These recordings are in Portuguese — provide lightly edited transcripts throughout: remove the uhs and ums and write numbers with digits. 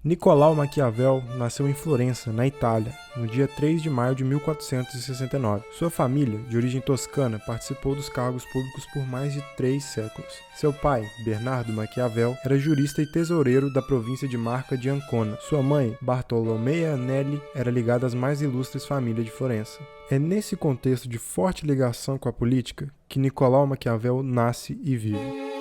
Nicolau Maquiavel nasceu em Florença, na Itália, no dia 3 de maio de 1469. Sua família, de origem toscana, participou dos cargos públicos por mais de 3 séculos. Seu pai, Bernardo Maquiavel, era jurista e tesoureiro da província de Marca di Ancona. Sua mãe, Bartolomea Nelli, era ligada às mais ilustres famílias de Florença. É nesse contexto de forte ligação com a política que Nicolau Maquiavel nasce e vive.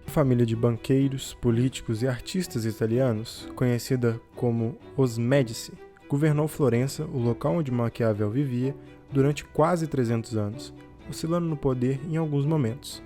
Família de banqueiros, políticos e artistas italianos, conhecida como os Médici, governou Florença, o local onde Maquiavel vivia, durante quase 300 anos, oscilando no poder em alguns momentos.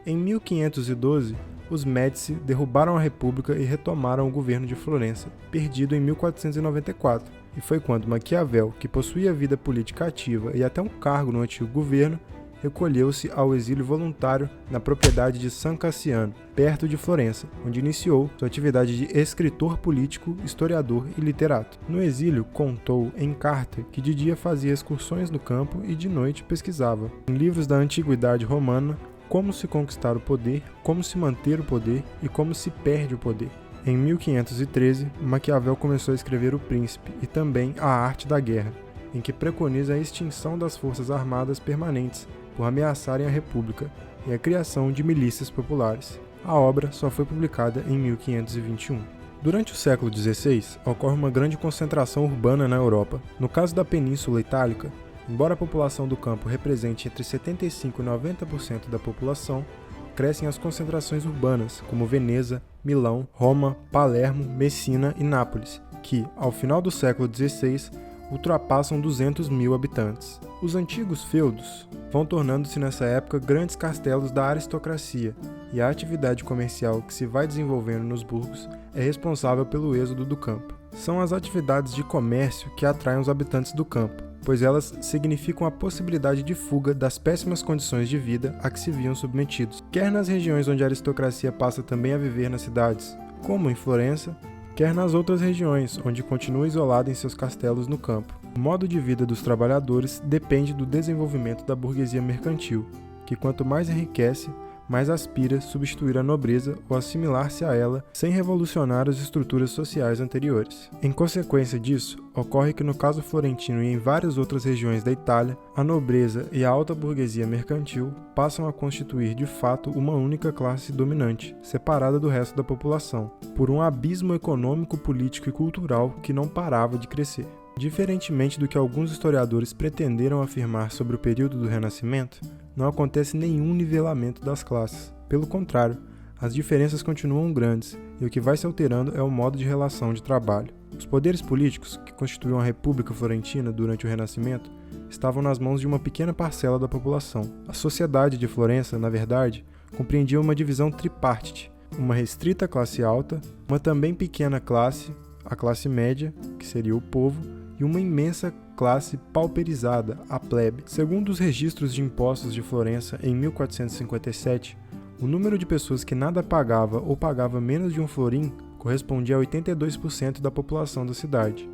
Em 1512, os Médici derrubaram a República e retomaram o governo de Florença, perdido em 1494, e foi quando Maquiavel, que possuía vida política ativa e até um cargo no antigo governo, recolheu-se ao exílio voluntário na propriedade de San Cassiano, perto de Florença, onde iniciou sua atividade de escritor político, historiador e literato. No exílio, contou em carta que de dia fazia excursões no campo e de noite pesquisava, em livros da antiguidade romana, como se conquistar o poder, como se manter o poder e como se perde o poder. Em 1513, Maquiavel começou a escrever O Príncipe e também A Arte da Guerra, em que preconiza a extinção das forças armadas permanentes por ameaçarem a República e a criação de milícias populares. A obra só foi publicada em 1521. Durante o século XVI, ocorre uma grande concentração urbana na Europa. No caso da Península Itálica, embora a população do campo represente entre 75% e 90% da população, crescem as concentrações urbanas, como Veneza, Milão, Roma, Palermo, Messina e Nápoles, que, ao final do século XVI, ultrapassam 200 mil habitantes. Os antigos feudos vão tornando-se nessa época grandes castelos da aristocracia, e a atividade comercial que se vai desenvolvendo nos burgos é responsável pelo êxodo do campo. São as atividades de comércio que atraem os habitantes do campo, pois elas significam a possibilidade de fuga das péssimas condições de vida a que se viam submetidos, quer nas regiões onde a aristocracia passa também a viver nas cidades, como em Florença, quer nas outras regiões, onde continua isolada em seus castelos no campo. O modo de vida dos trabalhadores depende do desenvolvimento da burguesia mercantil, que quanto mais enriquece, mais aspira substituir a nobreza ou assimilar-se a ela sem revolucionar as estruturas sociais anteriores. Em consequência disso, ocorre que no caso florentino e em várias outras regiões da Itália, a nobreza e a alta burguesia mercantil passam a constituir de fato uma única classe dominante, separada do resto da população, por um abismo econômico, político e cultural que não parava de crescer. Diferentemente do que alguns historiadores pretenderam afirmar sobre o período do Renascimento, não acontece nenhum nivelamento das classes. Pelo contrário, as diferenças continuam grandes e o que vai se alterando é o modo de relação de trabalho. Os poderes políticos, que constituíam a República Florentina durante o Renascimento, estavam nas mãos de uma pequena parcela da população. A sociedade de Florença, na verdade, compreendia uma divisão tripartite, uma restrita classe alta, uma também pequena classe, a classe média, que seria o povo, e uma imensa classe pauperizada, a plebe. Segundo os registros de impostos de Florença em 1457, o número de pessoas que nada pagava ou pagava menos de um florim correspondia a 82% da população da cidade.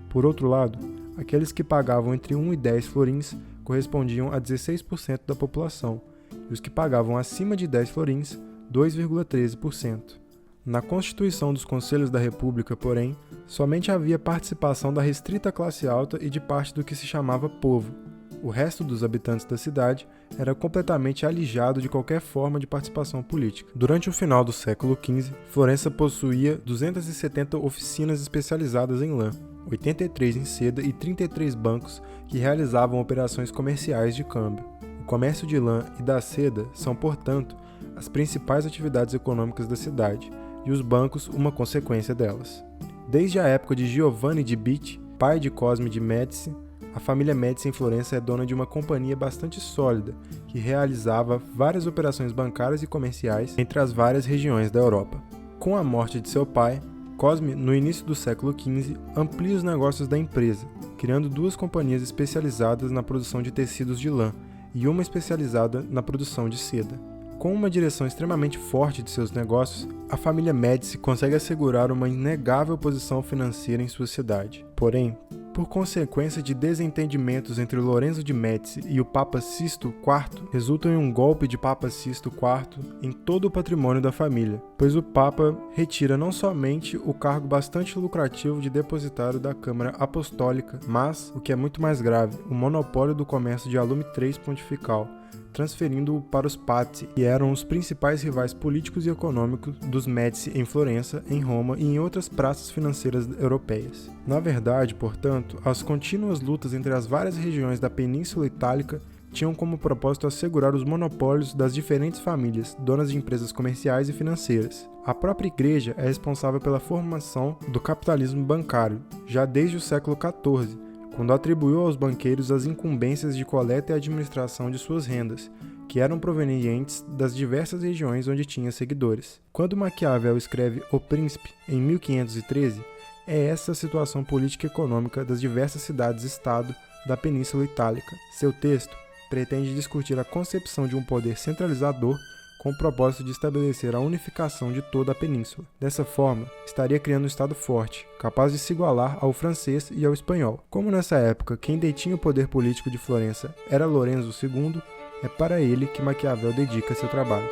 Por outro lado, aqueles que pagavam entre 1 e 10 florins correspondiam a 16% da população, e os que pagavam acima de 10 florins, 2,13%. Na constituição dos Conselhos da República, porém, somente havia participação da restrita classe alta e de parte do que se chamava povo. O resto dos habitantes da cidade era completamente alijado de qualquer forma de participação política. Durante o final do século XV, Florença possuía 270 oficinas especializadas em lã, 83 em seda e 33 bancos que realizavam operações comerciais de câmbio. O comércio de lã e da seda são, portanto, as principais atividades econômicas da cidade, e os bancos uma consequência delas. Desde a época de Giovanni de Bitti, pai de Cosme de Médici, a família Médici em Florença é dona de uma companhia bastante sólida, que realizava várias operações bancárias e comerciais entre as várias regiões da Europa. Com a morte de seu pai, Cosme, no início do século XV, amplia os negócios da empresa, criando 2 companhias especializadas na produção de tecidos de lã e uma especializada na produção de seda. Com uma direção extremamente forte de seus negócios, a família Médici consegue assegurar uma inegável posição financeira em sua cidade. Porém, Por consequência de desentendimentos entre Lorenzo de Médici e o Papa Sisto IV, resultam em um golpe de Papa Sisto IV em todo o patrimônio da família, pois o Papa retira não somente o cargo bastante lucrativo de depositário da Câmara Apostólica, mas, o que é muito mais grave, o monopólio do comércio de Alume III Pontifical, transferindo-o para os Pazzi, que eram os principais rivais políticos e econômicos dos Médici em Florença, em Roma e em outras praças financeiras europeias. Na verdade, portanto, as contínuas lutas entre as várias regiões da Península Itálica tinham como propósito assegurar os monopólios das diferentes famílias, donas de empresas comerciais e financeiras. A própria Igreja é responsável pela formação do capitalismo bancário, já desde o século XIV, quando atribuiu aos banqueiros as incumbências de coleta e administração de suas rendas, que eram provenientes das diversas regiões onde tinha seguidores. Quando Maquiavel escreve O Príncipe, em 1513, é essa a situação política e econômica das diversas cidades-estado da Península Itálica. Seu texto pretende discutir a concepção de um poder centralizador com o propósito de estabelecer a unificação de toda a península. Dessa forma, estaria criando um Estado forte, capaz de se igualar ao francês e ao espanhol. Como nessa época quem detinha o poder político de Florença era Lorenzo II, é para ele que Maquiavel dedica seu trabalho.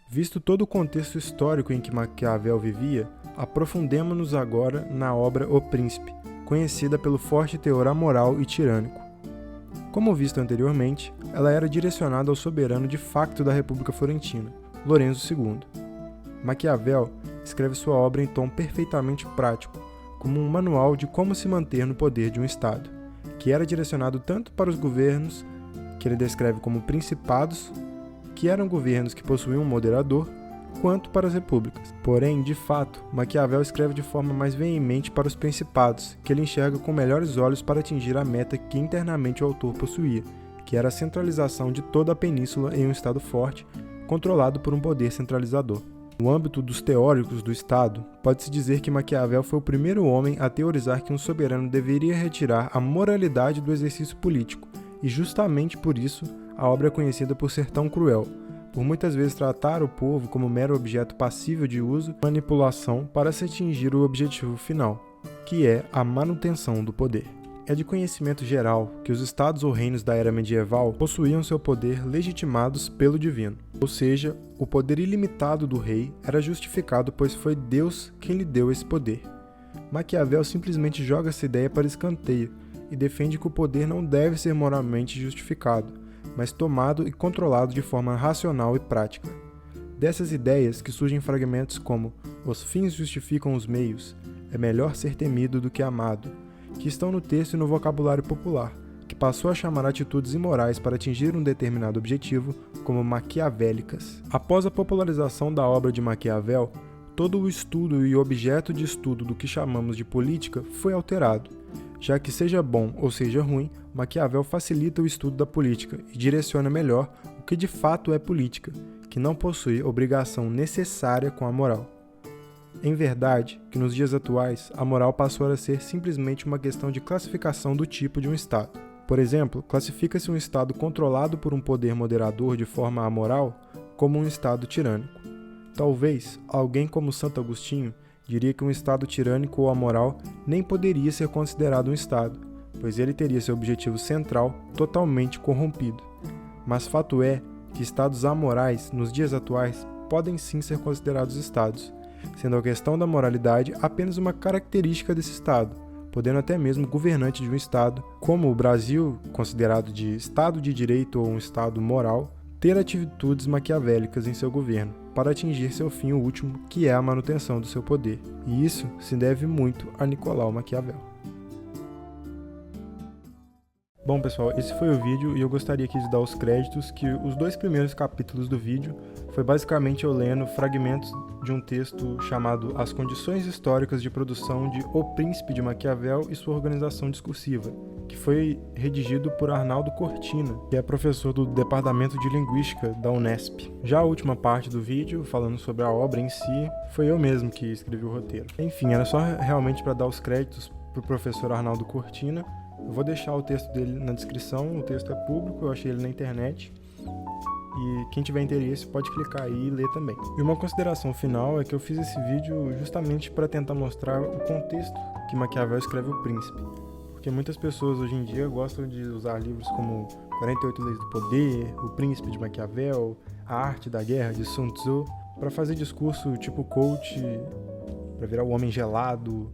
Visto todo o contexto histórico em que Maquiavel vivia, aprofundemo-nos agora na obra O Príncipe, conhecida pelo forte teor amoral e tirânico. Como visto anteriormente, ela era direcionada ao soberano de facto da República Florentina, Lorenzo II. Maquiavel escreve sua obra em tom perfeitamente prático, como um manual de como se manter no poder de um Estado, que era direcionado tanto para os governos, que ele descreve como principados, que eram governos que possuíam um moderador, quanto para as repúblicas. Porém, de fato, Maquiavel escreve de forma mais veemente para os principados, que ele enxerga com melhores olhos para atingir a meta que internamente o autor possuía, que era a centralização de toda a península em um Estado forte, controlado por um poder centralizador. No âmbito dos teóricos do Estado, pode-se dizer que Maquiavel foi o primeiro homem a teorizar que um soberano deveria retirar a moralidade do exercício político, e justamente por isso a obra é conhecida por ser tão cruel, por muitas vezes tratar o povo como mero objeto passível de uso e manipulação para se atingir o objetivo final, que é a manutenção do poder. É de conhecimento geral que os estados ou reinos da era medieval possuíam seu poder legitimados pelo divino, ou seja, o poder ilimitado do rei era justificado pois foi Deus quem lhe deu esse poder. Maquiavel simplesmente joga essa ideia para escanteio e defende que o poder não deve ser moralmente justificado, mas tomado e controlado de forma racional e prática. Dessas ideias que surgem fragmentos como os fins justificam os meios, é melhor ser temido do que amado, que estão no texto e no vocabulário popular, que passou a chamar atitudes imorais para atingir um determinado objetivo como maquiavélicas. Após a popularização da obra de Maquiavel, todo o estudo e objeto de estudo do que chamamos de política foi alterado, já que seja bom ou seja ruim, Maquiavel facilita o estudo da política e direciona melhor o que de fato é política, que não possui obrigação necessária com a moral. Em verdade, que nos dias atuais, a moral passou a ser simplesmente uma questão de classificação do tipo de um Estado. Por exemplo, classifica-se um Estado controlado por um poder moderador de forma amoral como um Estado tirânico. Talvez, alguém como Santo Agostinho diria que um Estado tirânico ou amoral nem poderia ser considerado um Estado, pois ele teria seu objetivo central totalmente corrompido. Mas fato é que Estados amorais, nos dias atuais, podem sim ser considerados Estados, sendo a questão da moralidade apenas uma característica desse Estado, podendo até mesmo o governante de um Estado, como o Brasil, considerado de Estado de Direito ou um Estado moral, ter atitudes maquiavélicas em seu governo, para atingir seu fim último, que é a manutenção do seu poder. E isso se deve muito a Nicolau Maquiavel. Bom pessoal, esse foi o vídeo e eu gostaria aqui de dar os créditos que os 2 primeiros capítulos do vídeo foi basicamente eu lendo fragmentos de um texto chamado As Condições Históricas de Produção de O Príncipe de Maquiavel e Sua Organização Discursiva, que foi redigido por Arnaldo Cortina, que é professor do Departamento de Linguística da Unesp. Já a última parte do vídeo, falando sobre a obra em si, foi eu mesmo que escrevi o roteiro. Enfim, era só realmente para dar os créditos para o professor Arnaldo Cortina. Eu vou deixar o texto dele na descrição, o texto é público, eu achei ele na internet. e quem tiver interesse pode clicar aí e ler também. E uma consideração final é que eu fiz esse vídeo justamente para tentar mostrar o contexto que Maquiavel escreve O Príncipe, porque muitas pessoas hoje em dia gostam de usar livros como 48 Leis do Poder, O Príncipe de Maquiavel, A Arte da Guerra de Sun Tzu, para fazer discurso tipo coach, para virar o homem gelado,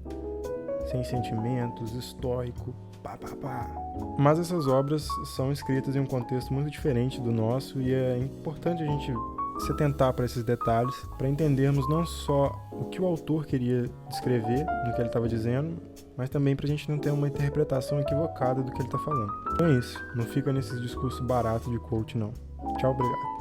sem sentimentos, estoico, pá, pá, pá. Mas essas obras são escritas em um contexto muito diferente do nosso e é importante a gente se atentar para esses detalhes para entendermos não só o que o autor queria descrever no que ele estava dizendo, mas também para a gente não ter uma interpretação equivocada do que ele está falando. Então é isso, não fica nesses discursos baratos de coach não. Tchau, obrigado.